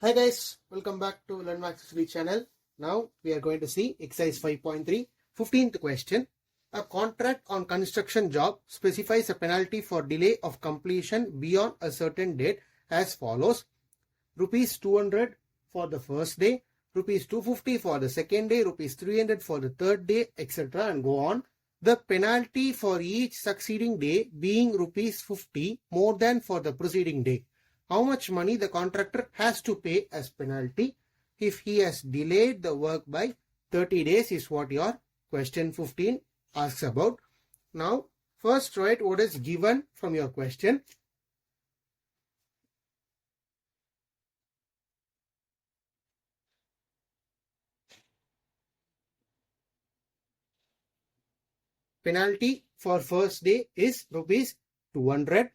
Hi guys, welcome back to Learn Maths Study channel. Now we are going to see exercise 5.3, 15th question. A contract on construction job specifies a penalty for delay of completion beyond a certain date as follows. Rupees 200 for the first day, rupees 250 for the second day, rupees 300 for the third day, etc. and go on. The penalty for each succeeding day being rupees 50 more than for the preceding day. How much money the contractor has to pay as penalty if he has delayed the work by 30 days is what your question 15 asks about. Now, first write what is given from your question. Penalty for first day is rupees 200.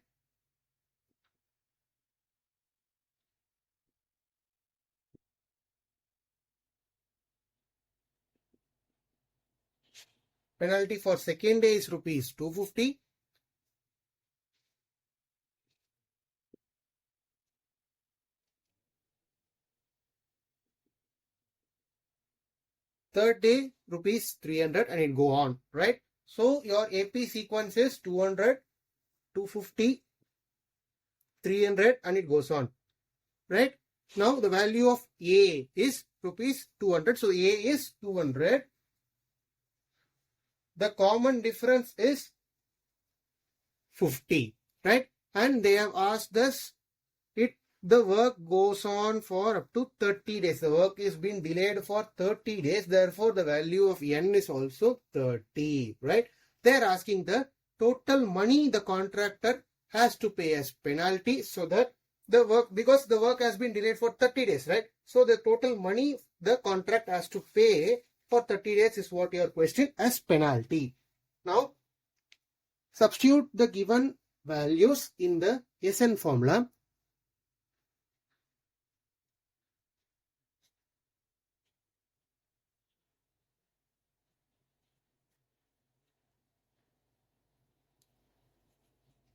Penalty for second day is rupees 250. Third day rupees 300 and it go on, right? So your AP sequence is 200, 250, 300 and it goes on, right? Now the value of A is rupees 200. So A is 200. The common difference is 50, right? And they have asked us the work goes on for up to 30 days. The work is being delayed for 30 days. Therefore, the value of N is also 30, right? They are asking the total money the contractor has to pay as penalty so that the work, because the work has been delayed for 30 days, right? So the total money the contract has to pay for 30 days is what your question as penalty. Now, substitute the given values in the SN formula.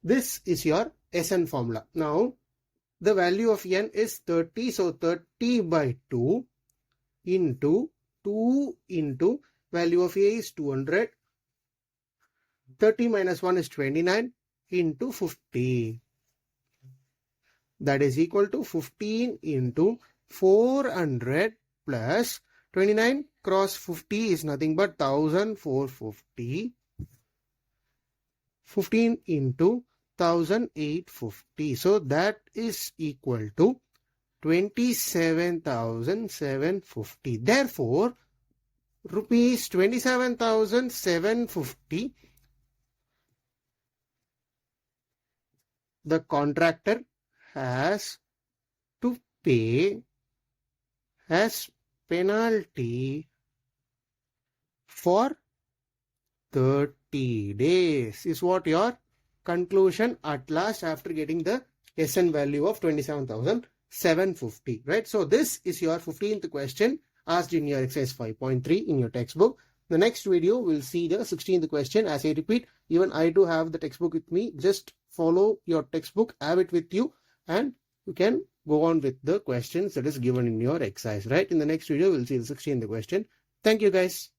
This is your SN formula. Now, the value of N is 30. So, 30 by 2 into 2 into value of A is 200. 30 minus 1 is 29 into 50. That is equal to 15 into 400 plus 29 cross 50 is nothing but 1450. 15 into 1850. So that is equal to 27,750. Therefore, rupees 27,750 the contractor has to pay as penalty for 30 days is what your conclusion at last after getting the SN value of 27,750, right? So this is your 15th question asked in your exercise 5.3 in your textbook. The next video will see the 16th question. As I repeat, even I do have the textbook with me. Just follow your textbook, have it with you, and you can go on with the questions that is given in your exercise, right? In the next video, we'll see the 16th question. Thank you guys.